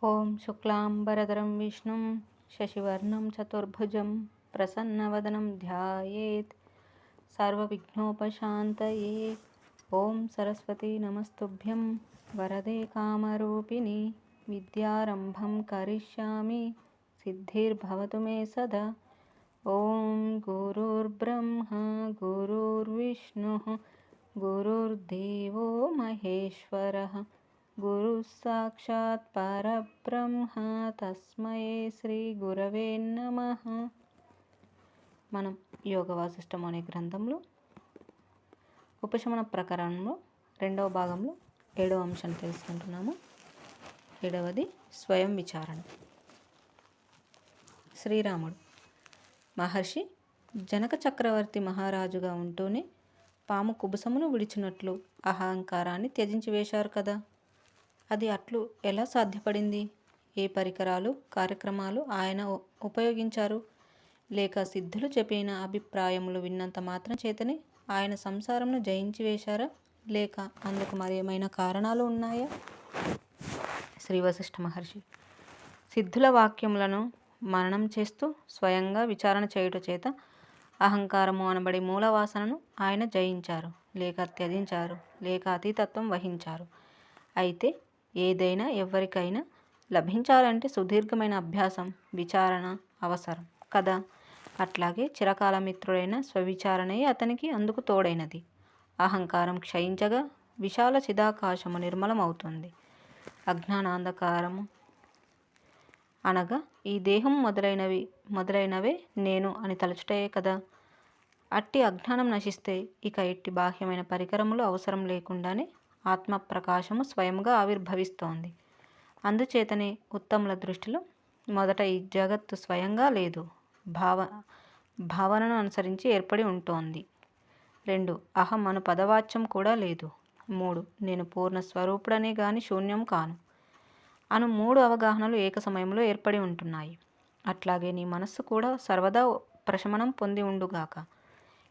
ఓం శుక్లాంబరధరం విష్ణుం శశివర్ణం చతుర్భుజం ప్రసన్నవదనం ధ్యాయేత్ సర్వవిఘ్నోపశాంతయే. ఓం సరస్వతీ నమస్తుభ్యం వరదే కామరూపిణి విద్యారంభం కరిష్యామి సిద్ధిర్భవతు మే సదా. ఓం గురుర్బ్రహ్మ గురుర్విష్ణుః గురుర్దేవో మహేశ్వరః గురు సాక్షాత్ పరబ్రహ్మ తస్మై శ్రీ గురవే నమః. మనం యోగ వాసిష్టం అనే గ్రంథంలో ఉపశమన ప్రకరణంలో 2వ భాగంలో 7వ అంశాన్ని తెలుసుకుంటున్నాము. 7వది స్వయం విచారణ. శ్రీరాముడు మహర్షి జనక చక్రవర్తి మహారాజుగా ఉంటూనే పాము కుబుసమును విడిచినట్లు అహంకారాన్ని త్యజించి వేశారు కదా. అది అట్లు ఎలా సాధ్యపడింది? ఏ పరికరాలు కార్యక్రమాలు ఆయన ఉపయోగించారు? లేక సిద్ధులు చెప్పిన అభిప్రాయములు విన్నంత మాత్రం చేతనే ఆయన సంసారంను జయించి వేశారా? లేక అందుకు మరేమైనా కారణాలు ఉన్నాయా? శ్రీ వశిష్ఠ మహర్షి సిద్ధుల వాక్యములను మననం చేస్తూ స్వయంగా విచారణ చేయుట చేత అహంకారము అనబడి మూలవాసనను ఆయన జయించారు, లేక త్యజించారు, లేక అతీతత్వం వహించారు. అయితే ఏదైనా ఎవరికైనా లభించాలంటే సుదీర్ఘమైన అభ్యాసం, విచారణ అవసరం కదా. అట్లాగే చిరకాల మిత్రుడైన స్వవిచారణయే అతనికి అందుకు తోడైనది. అహంకారం క్షయించగా విశాల చిదాకాశము నిర్మలమవుతుంది. అజ్ఞానాంధకారము అనగా ఈ దేహం మొదలైనవే నేను అని తలచుటయే కదా. అట్టి అజ్ఞానం నశిస్తే ఇక ఎట్టి బాహ్యమైన పరికరములు అవసరం లేకుండానే ఆత్మ ప్రకాశము స్వయంగా ఆవిర్భవిస్తోంది. అందుచేతనే ఉత్తముల దృష్టిలో మొదట ఈ జగత్తు స్వయంగా లేదు, భావనను అనుసరించి ఏర్పడి ఉంటోంది. 2 అహం అను పదవాచ్యం కూడా లేదు. 3 నేను పూర్ణ స్వరూపుడనే గాని శూన్యం కాను అను 3 అవగాహనలు ఏక సమయంలో ఏర్పడి ఉంటున్నాయి. అట్లాగే నీ మనస్సు కూడా సర్వదా ప్రశమనం పొంది ఉండుగాక.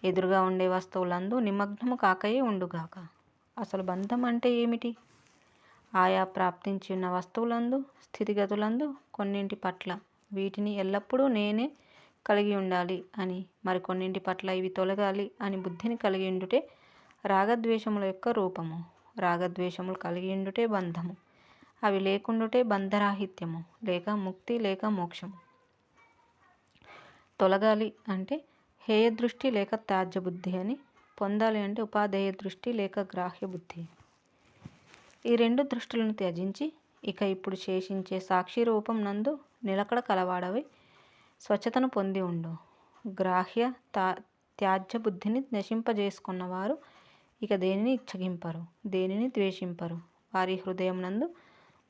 ఎదురుగా ఉండే వస్తువులందు నిమగ్నము కాకయే ఉండుగాక. అసలు బంధం అంటే ఏమిటి? ఆయా ప్రాప్తించి ఉన్న వస్తువులందు, స్థితిగతులందు కొన్నింటి పట్ల వీటిని ఎల్లప్పుడూ నేనే కలిగి ఉండాలి అని, మరికొన్నింటి పట్ల ఇవి తొలగాలి అని బుద్ధిని కలిగి ఉండుటే రాగద్వేషముల యొక్క రూపము. రాగద్వేషములు కలిగి ఉండుటే బంధము. అవి లేకుండుటే బంధరాహిత్యము, లేక ముక్తి, లేక మోక్షము. తొలగాలి అంటే హేయ దృష్టి లేక త్యాజ్య బుద్ధి అని, పొందాలి అంటే ఉపాధేయ దృష్టి లేక గ్రాహ్య బుద్ధి. ఈ 2 దృష్టులను త్యజించి ఇక ఇప్పుడు శేషించే సాక్షి రూపం నందు నిలకడ కలవాడవై స్వచ్ఛతను పొంది ఉండు. గ్రాహ్య త్యాజ్య బుద్ధిని నశింపజేసుకున్నవారు ఇక దేనిని ఇచ్చగింపరు, దేనిని ద్వేషింపరు. వారి హృదయం నందు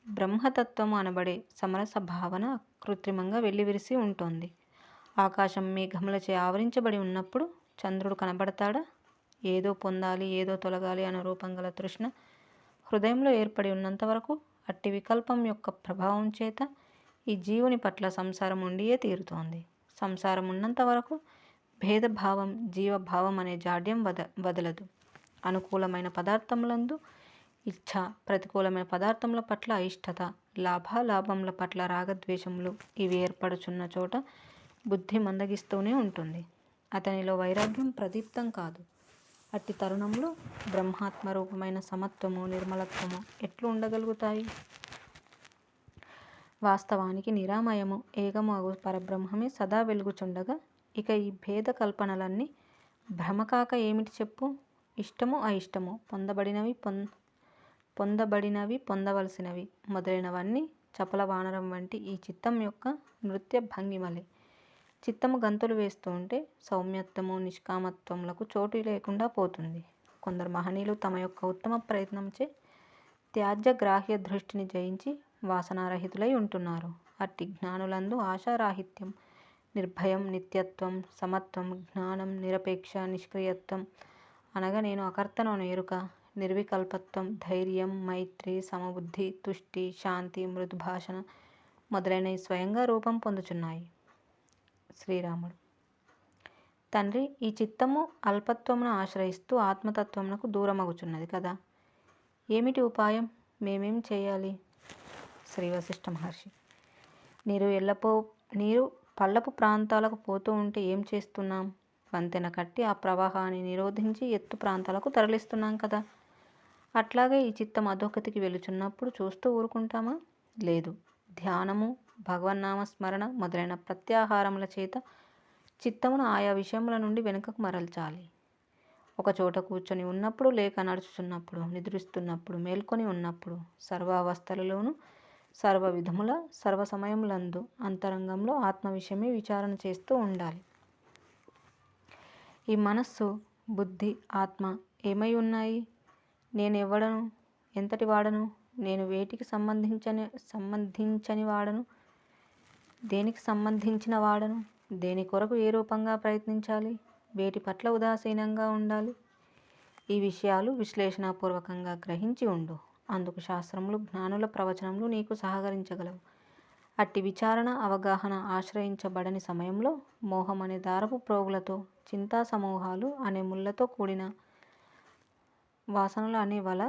బ్రహ్మతత్వము అనబడే సమరస భావన కృత్రిమంగా వెల్లివిరిసి ఉంటుంది. ఆకాశం మేఘములచే ఆవరించబడి ఉన్నప్పుడు చంద్రుడు కనబడతాడా? ఏదో పొందాలి, ఏదో తొలగాలి అనే రూపం గల తృష్ణ హృదయంలో ఏర్పడి ఉన్నంత వరకు అట్టి వికల్పం యొక్క ప్రభావం చేత ఈ జీవుని పట్ల సంసారం ఉండియే తీరుతోంది. సంసారం ఉన్నంత వరకు భేదభావం, జీవభావం అనే జాడ్యం వదలదు. అనుకూలమైన పదార్థములందు ఇచ్ఛ, ప్రతికూలమైన పదార్థముల పట్ల అయిష్టత, లాభాలాభముల పట్ల రాగద్వేషములు ఇవి ఏర్పడుచున్న చోట బుద్ధి మందగిస్తూనే ఉంటుంది. అతనిలో వైరాగ్యం ప్రదీప్తం కాదు. అట్టి తరుణంలో బ్రహ్మాత్మరూపమైన సమత్వము, నిర్మలత్వము ఎట్లు ఉండగలుగుతాయి? వాస్తవానికి నిరామయము, ఏకము అగు పరబ్రహ్మమే సదా వెలుగుచుండగా ఇక ఈ భేద కల్పనలన్నీ భ్రమకాక ఏమిటి చెప్పు? ఇష్టము, అయిష్టము, పొందబడినవి, పొందవలసినవి మొదలైనవన్నీ చపల వానరం వంటి ఈ చిత్తం యొక్క నృత్య భంగిమలే. చిత్తము గంతులు వేస్తూ ఉంటే సౌమ్యత్వము, నిష్కామత్వములకు చోటు లేకుండా పోతుంది. కొందరు మహనీయులు తమ యొక్క ఉత్తమ ప్రయత్నంచే త్యాజ్య గ్రాహ్య దృష్టిని జయించి వాసనారహితులై ఉంటున్నారు. అట్టి జ్ఞానులందు ఆశారాహిత్యం, నిర్భయం, నిత్యత్వం, సమత్వం, జ్ఞానం, నిరపేక్ష, నిష్క్రియత్వం అనగా నేను అకర్తను అను ఎరుక, నిర్వికల్పత్వం, ధైర్యం, మైత్రి, సమబుద్ధి, తుష్టి, శాంతి, మృదుభాషణ మొదలైనవి స్వయంగా రూపం పొందుచున్నాయి. శ్రీరాముడు తండ్రి ఈ చిత్తము అల్పత్వమును ఆశ్రయిస్తూ ఆత్మతత్వమునకు దూరమగుచున్నది కదా. ఏమిటి ఉపాయం? మేమేం చేయాలి? శ్రీ వశిష్ఠ మహర్షి. నీరు పల్లపు ప్రాంతాలకు పోతూ ఉంటే ఏం చేస్తున్నాం? వంతెన కట్టి ఆ ప్రవాహాన్ని నిరోధించి ఎత్తు ప్రాంతాలకు తరలిస్తున్నాం కదా. అట్లాగే ఈ చిత్తం అధోగతికి వెళుచున్నప్పుడు చూస్తూ ఊరుకుంటామా? లేదు. ధ్యానము, భగవన్నామ స్మరణ మొదలైన ప్రత్యాహారముల చేత చిత్తమును ఆయా విషయముల నుండి వెనుకకు మరల్చాలి. ఒక చోట కూర్చొని ఉన్నప్పుడు, లేక నడుచుచున్నప్పుడు, నిద్రిస్తున్నప్పుడు, మేల్కొని ఉన్నప్పుడు, సర్వావస్థలలోనూ సర్వ విధముల సర్వ సమయములందు అంతరంగంలో ఆత్మ విషయమే విచారణ చేస్తూ ఉండాలి. ఈ మనస్సు, బుద్ధి, ఆత్మ ఏమై ఉన్నాయి? నేనెవ్వడను? ఎంతటి వాడను? నేను వేటికి సంబంధించని వాడను? దేనికి సంబంధించిన వాడను? దేని కొరకు ఏ రూపంగా ప్రయత్నించాలి? వేటి పట్ల ఉదాసీనంగా ఉండాలి? ఈ విషయాలు విశ్లేషణాపూర్వకంగా గ్రహించి ఉండు. అందుకు శాస్త్రములు, జ్ఞానుల ప్రవచనములు నీకు సహకరించగలవు. అట్టి విచారణ, అవగాహన ఆశ్రయించబడని సమయంలో మోహం అనే దారపు ప్రోగులతో, చింతా సమూహాలు అనే ముళ్ళతో కూడిన వాసనలు అనే వల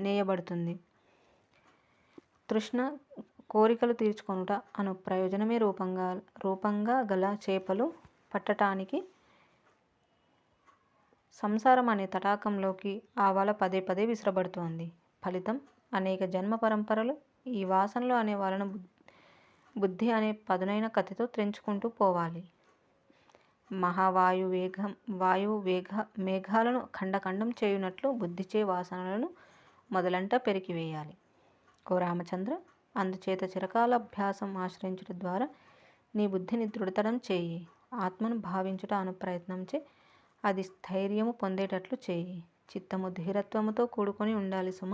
నేయబడుతుంది. తృష్ణ, కోరికలు తీర్చుకొనుట అను ప్రయోజనమే రూపంగా గల చేపలు పట్టటానికి సంసారం అనే తటాకంలోకి ఆ వల పదే పదే విసరబడుతోంది. ఫలితం అనేక జన్మ పరంపరలు ఈ వాసనలు అనే వలను బుద్ధి అనే పదునైన కత్తితో త్రెంచుకుంటూ పోవాలి. వాయువు మేఘాలను ఖండఖండం చేయునట్లు బుద్ధిచే వాసనలను మొదలంట పెరికివేయాలి. ఓ రామచంద్ర, అందుచేత చిరకాల అభ్యాసం ఆశ్రయించుట ద్వారా నీ బుద్ధిని దృఢతరం చేయి. ఆత్మను భావించుట అను ప్రయత్నంచే అది స్థైర్యము పొందేటట్లు చేయి. చిత్తము ధీరత్వముతో కూడుకొని ఉండాలి సుమ.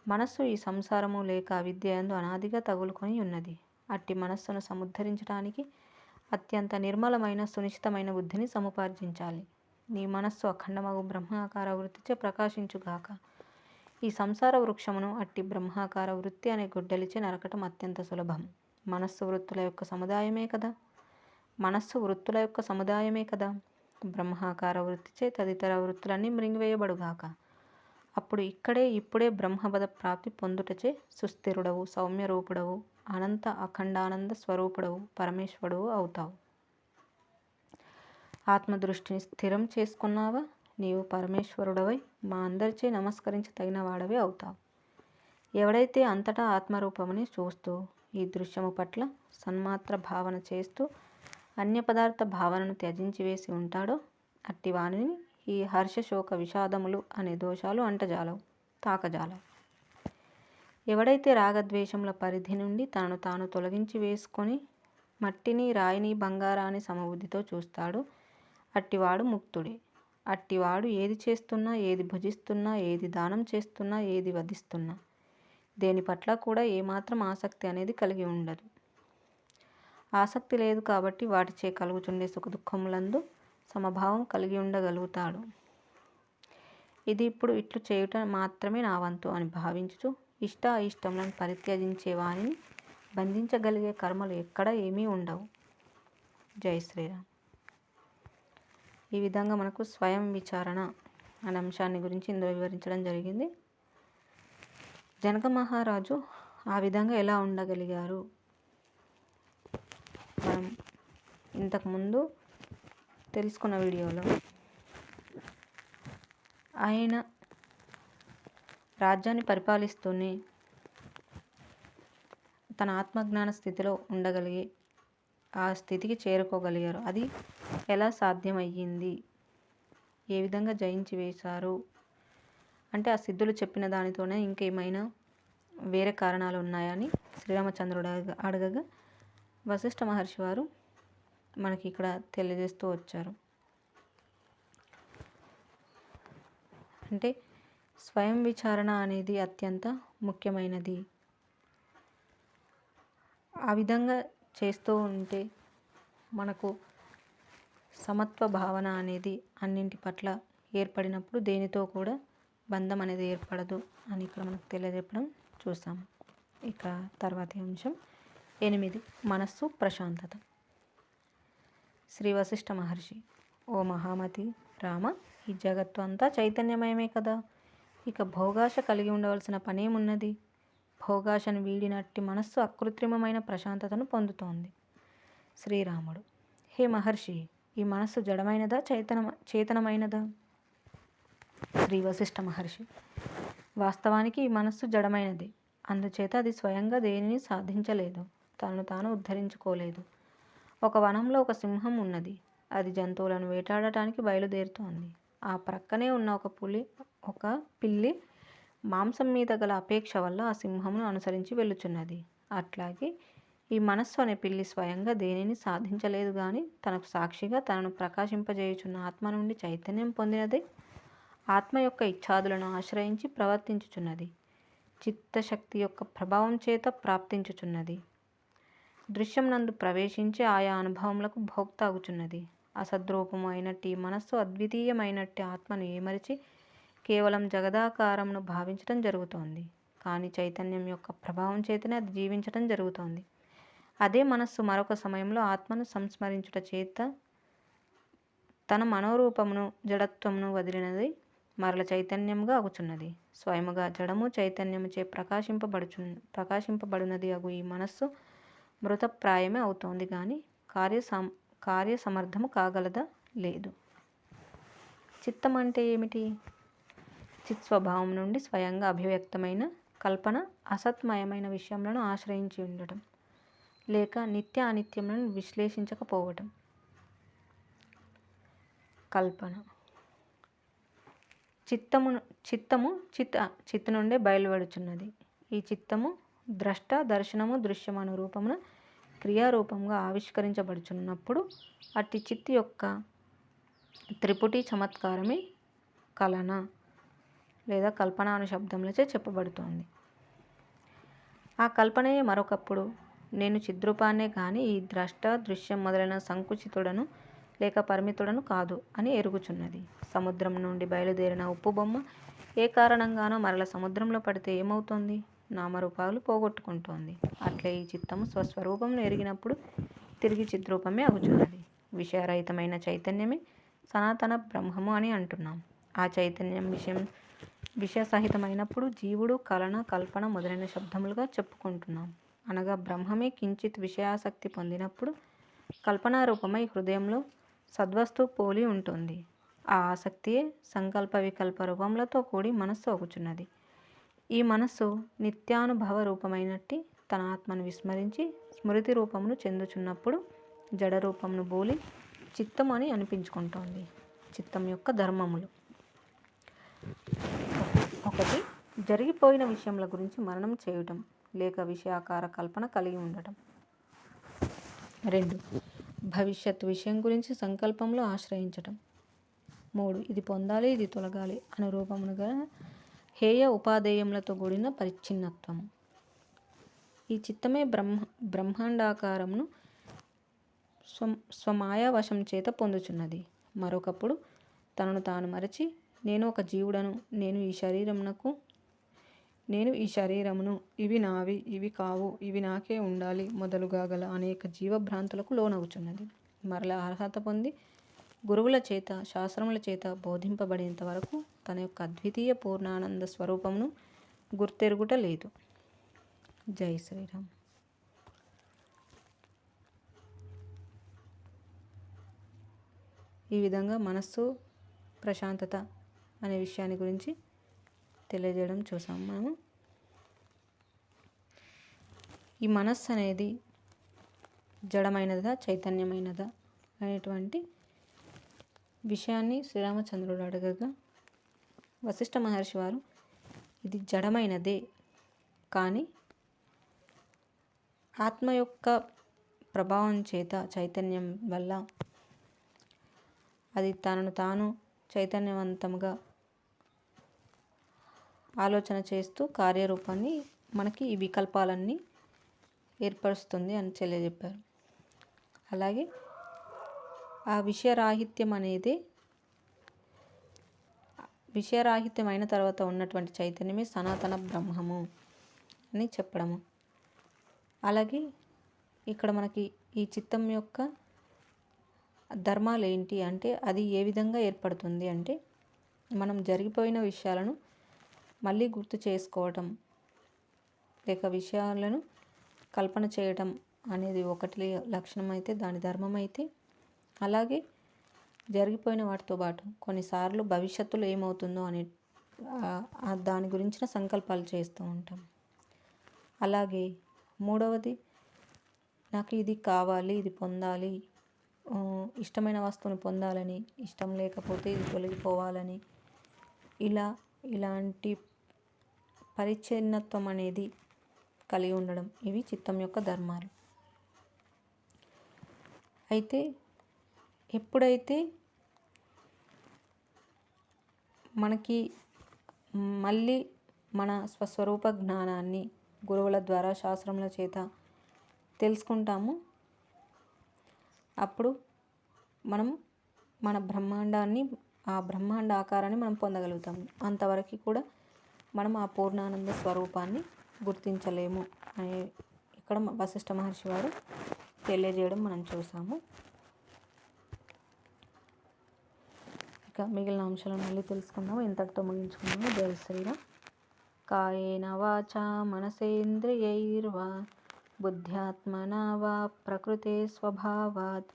మనస్సు ఈ సంసారము లేక అవిద్య యందు అనాదిగా తగులుకొని ఉన్నది. అట్టి మనస్సును సముద్ధరించడానికి అత్యంత నిర్మలమైన సునిశ్చితమైన బుద్ధిని సముపార్జించాలి. నీ మనస్సు అఖండమగు బ్రహ్మాకార వృత్తిచే ప్రకాశించుగాక. ఈ సంసార వృక్షమును అట్టి బ్రహ్మాకార వృత్తి అనే గొడ్డలిచే నరకటం అత్యంత సులభం. మనస్సు వృత్తుల యొక్క సముదాయమే కదా. బ్రహ్మాకార వృత్తిచే తదితర వృత్తులన్నీ మృంగివేయబడుగాక. అప్పుడు ఇప్పుడే బ్రహ్మపద ప్రాప్తి పొందుటచే సుస్థిరుడవు, సౌమ్యరూపుడవు, అనంత అఖండానంద స్వరూపుడవు, పరమేశ్వరుడవు అవుతావు. ఆత్మదృష్టిని స్థిరం చేసుకున్నావా? నీవు పరమేశ్వరుడవై మా అందరిచే నమస్కరించ తగిన వాడవే అవుతావు. ఎవడైతే అంతటా ఆత్మరూపముని చూస్తూ ఈ దృశ్యము పట్ల సన్మాత్ర భావన చేస్తూ అన్య పదార్థ భావనను త్యజించి వేసి ఉంటాడో అట్టి వానిని ఈ హర్ష, శోక, విషాదములు అనే దోషాలు అంటజాలవు, తాకజాలవు. ఎవడైతే రాగద్వేషముల పరిధి నుండి తనను తాను తొలగించి వేసుకొని మట్టిని, రాయిని, బంగారాన్ని సమబుద్ధితో చూస్తాడో అట్టివాడు ముక్తుడే. అట్టివాడు ఏది చేస్తున్నా, ఏది భుజిస్తున్నా, ఏది దానం చేస్తున్నా, ఏది వధిస్తున్నా, దేని పట్ల కూడా ఏమాత్రం ఆసక్తి అనేది కలిగి ఉండదు. ఆసక్తి లేదు కాబట్టి వాటిచే కలుగుచుండే సుఖదుఖములందు సమభావం కలిగి ఉండగలుగుతాడు. ఇది ఇప్పుడు ఇట్లు చేయుట మాత్రమే నా వంతు అని భావించుచు ఇష్ట అయిష్టములను పరిత్యజించే వానిని బంధించగలిగే కర్మలు ఎక్కడ ఏమీ ఉండవు. జై శ్రీరామ్. ఈ విధంగా మనకు స్వయం విచారణ అనే అంశాన్ని గురించి ఇందులో వివరించడం జరిగింది. జనక మహారాజు ఆ విధంగా ఎలా ఉండగలిగారు? మనం ఇంతకుముందు తెలుసుకున్న వీడియోలో ఆయన రాజ్యాన్ని పరిపాలిస్తూనే తన ఆత్మజ్ఞాన స్థితిలో ఉండగలిగి ఆ స్థితికి చేరుకోగలిగారు. అది ఎలా సాధ్యమయ్యింది? ఏ విధంగా జయించి వేశారు అంటే ఆ సిద్ధులు చెప్పిన దానితోనే ఇంకేమైనా వేరే కారణాలు ఉన్నాయని శ్రీరామచంద్రుడు అడగగా వశిష్ఠ మహర్షి వారు మనకి ఇక్కడ తెలియజేస్తూ వచ్చారు. అంటే స్వయం విచారణ అనేది అత్యంత ముఖ్యమైనది. ఆ విధంగా చేస్తూ ఉంటే మనకు సమత్వ భావన అనేది అన్నింటి పట్ల ఏర్పడినప్పుడు దేనితో కూడా బంధం అనేది ఏర్పడదు అని ఇక్కడ మనకు తెలియజెప్పడం చూసాం. ఇక తర్వాతి అంశం 8. మనస్సు ప్రశాంతత. శ్రీ వశిష్ఠ మహర్షి: ఓ మహామతి రామ, ఈ జగత్తు అంతా చైతన్యమయమే కదా. ఇక భోగాశ కలిగి ఉండవలసిన పనేమున్నది? భోగాశను వీడినట్టి మనస్సు అకృత్రిమమైన ప్రశాంతతను పొందుతోంది. శ్రీరాముడు: హే మహర్షి, ఈ మనస్సు జడమైనదా చేతనమైనదా? శ్రీ వశిష్ఠ మహర్షి: వాస్తవానికి ఈ మనస్సు జడమైనది. అందుచేత అది స్వయంగా దేనిని సాధించలేదు, తనను తాను ఉద్ధరించుకోలేదు. ఒక వనంలో ఒక సింహం ఉన్నది. అది జంతువులను వేటాడటానికి బయలుదేరుతోంది. ఆ ప్రక్కనే ఉన్న ఒక పిల్లి మాంసం మీద గల అపేక్ష వల్ల ఆ సింహమును అనుసరించి వెళ్ళుచున్నది. అట్లాగే ఈ మనస్సు అనే పిల్లి స్వయంగా దేనిని సాధించలేదు గాని తనకు సాక్షిగా తనను ప్రకాశింపజేయుచున్న ఆత్మ నుండి చైతన్యం పొందినదే ఆత్మ యొక్క ఇచ్ఛాదులను ఆశ్రయించి ప్రవర్తించుచున్నది. చిత్తశక్తి యొక్క ప్రభావం చేత ప్రాప్తించుచున్నది. దృశ్యం నందు ప్రవేశించి ఆయా అనుభవములకు భోక్త అగుచున్నది. అసద్రూపము అయినట్టి ఈ మనస్సు అద్వితీయమైనట్టి ఆత్మను ఏమరిచి కేవలం జగదాకారమును భావించటం జరుగుతోంది. కానీ చైతన్యం యొక్క ప్రభావం చేతనే అది జీవించటం జరుగుతోంది. అదే మనస్సు మరొక సమయంలో ఆత్మను సంస్మరించుట చేత తన మనోరూపమును జడత్వమును వదిలినది మరల చైతన్యంగా అగుచున్నది. స్వయముగా జడము చైతన్యముచే ప్రకాశింపబడునది అగు ఈ మనస్సు మృతప్రాయమే అవుతోంది కానీ కార్యసమర్థము కాగలదా? లేదు. చిత్తం అంటే ఏమిటి? చిత్స్వభావం నుండి స్వయంగా అభివ్యక్తమైన కల్పన అసత్మయమైన విషయములను ఆశ్రయించి ఉండటం, లేక నిత్య అనిత్యములను విశ్లేషించకపోవటం. కల్పన. చిత్తము చిత్త నుండే బయలువడుచున్నది. ఈ చిత్తము ద్రష్ట, దర్శనము, దృశ్యమను రూపమున క్రియారూపంగా ఆవిష్కరించబడుచున్నప్పుడు అట్టి చిత్తి యొక్క త్రిపుటి చమత్కారమే కలన లేదా కల్పన అను శబ్దములచే చెప్పబడుతోంది. ఆ కల్పనయే మరొకప్పుడు నేను చిద్రూపాన్నే కానీ ఈ ద్రష్ట, దృశ్యం మొదలైన సంకుచితుడను లేక పరిమితుడను కాదు అని ఎరుగుచున్నది. సముద్రం నుండి బయలుదేరిన ఉప్పు బొమ్మ ఏ కారణంగానో మరల సముద్రంలో పడితే ఏమవుతోంది? నామరూపాలు పోగొట్టుకుంటోంది. అట్లే ఈ చిత్తము స్వస్వరూపమును ఎరిగినప్పుడు తిరిగి చిద్రూపమే అగుచున్నది. విషయరహితమైన చైతన్యమే సనాతన బ్రహ్మము అని అంటున్నాం. ఆ చైతన్యం విషయసహితమైనప్పుడు జీవుడు కలన, కల్పన మొదలైన శబ్దములుగా చెప్పుకుంటున్నాం. అనగా బ్రహ్మమే కించిత్ విషయాసక్తి పొందినప్పుడు కల్పనారూపమై హృదయంలో సద్వస్తువు పోలి ఉంటుంది. ఆ ఆసక్తియే సంకల్ప వికల్ప రూపములతో కూడి మనస్సు అగుచున్నది. ఈ మనస్సు నిత్యానుభవ రూపమైనట్టి తన ఆత్మను విస్మరించి స్మృతి రూపమును చెందుచున్నప్పుడు జడ రూపమును బోలి చిత్తము అని అనిపించుకుంటోంది. చిత్తం యొక్క ధర్మములు: 1. జరిగిపోయిన విషయముల గురించి మననం చేయుటం లేక విషయాకార కల్పన కలిగి ఉండటం. 2. భవిష్యత్ విషయం గురించి సంకల్పంలో ఆశ్రయించటం. 3. ఇది పొందాలి, ఇది తొలగాలి అను రూపమును గల హేయ ఉపాధేయములతో కూడిన పరిచ్ఛిన్నత్వము. ఈ చిత్తమే బ్రహ్మాండాకారమును స్వమాయావశం చేత పొందుచున్నది. మరొకప్పుడు తనను తాను మరచి నేను ఒక జీవుడను, నేను ఈ శరీరమును, ఇవి నావి, ఇవి కావు, ఇవి నాకే ఉండాలి మొదలుగా గల అనేక జీవభ్రాంతులకు లోనవుచున్నది. మరలా అర్హత పొంది గురువుల చేత, శాస్త్రముల చేత బోధింపబడేంత వరకు తన యొక్క అద్వితీయ పూర్ణానంద స్వరూపమును గుర్తెరుగుట లేదు. జై శ్రీరామ్. ఈ విధంగా మనస్సు ప్రశాంతత అనే విషయాన్ని గురించి తెలియజేయడం చూసాం మనము. ఈ మనస్సు అనేది జడమైనదా చైతన్యమైనదా అనేటువంటి విషయాన్ని శ్రీరామచంద్రుడు అడగగా వశిష్ఠ మహర్షి వారు ఇది జడమైనదే కానీ ఆత్మ యొక్క ప్రభావం చేత చైతన్యం వల్ల అది తనను తాను చైతన్యవంతంగా ఆలోచన చేస్తూ కార్యరూపాన్ని మనకి ఈ వికల్పాలన్నీ ఏర్పరుస్తుంది అని తెలియజెప్పారు. అలాగే ఆ విషయరాహిత్యమైన తర్వాత ఉన్నటువంటి చైతన్యమే సనాతన బ్రహ్మము అని చెప్పడము. అలాగే ఇక్కడ మనకి ఈ చిత్తం యొక్క ధర్మాలు ఏంటి అంటే అది ఏ విధంగా ఏర్పడుతుంది అంటే మనం జరిగిపోయిన విషయాలను మళ్ళీ గుర్తు చేసుకోవటం, లేక విషయాలను కల్పన చేయటం అనేది ఒకటి లక్షణం అయితే, దాని ధర్మం అయితే, అలాగే జరిగిపోయిన వాటితో పాటు కొన్నిసార్లు భవిష్యత్తులో ఏమవుతుందో అనే దాని గురించిన సంకల్పాలు చేస్తూ ఉంటాం. అలాగే మూడవది, నాకు ఇది కావాలి, ఇది పొందాలి, ఇష్టమైన వస్తువుని పొందాలని, ఇష్టం లేకపోతే ఇది తొలగిపోవాలని, ఇలాంటి పరిచ్ఛిన్నత్వం అనేది కలిగి ఉండడం, ఇవి చిత్తం యొక్క ధర్మాలు. అయితే ఎప్పుడైతే మనకి మళ్ళీ మన స్వస్వరూప జ్ఞానాన్ని గురువుల ద్వారా, శాస్త్రముల చేత తెలుసుకుంటాము, అప్పుడు మనం మన బ్రహ్మాండాన్ని, ఆ బ్రహ్మాండ ఆకారాన్ని మనం పొందగలుగుతాము. అంతవరకు కూడా మనం ఆ పూర్ణానంద స్వరూపాన్ని గుర్తించలేము అని ఇక్కడ వశిష్ఠ మహర్షి వారు తెలియజేయడం మనం చూసాము. ఇక మిగిలిన అంశాలను మళ్ళీ తెలుసుకుందాము. ఇంతటితో ముగించుకున్నాము. జై శ్రీరామ్. కాయేన వాచా మనసేంద్రియైర్వా బుద్ధ్యాత్మనా వా ప్రకృతే స్వభావాత్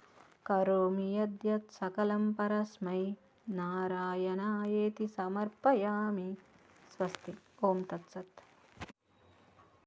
కరోమి యద్యత్ సకలం పరస్మై నారాయణాయేతి సమర్పయామి. స్వస్తి. ఓం తత్సత్.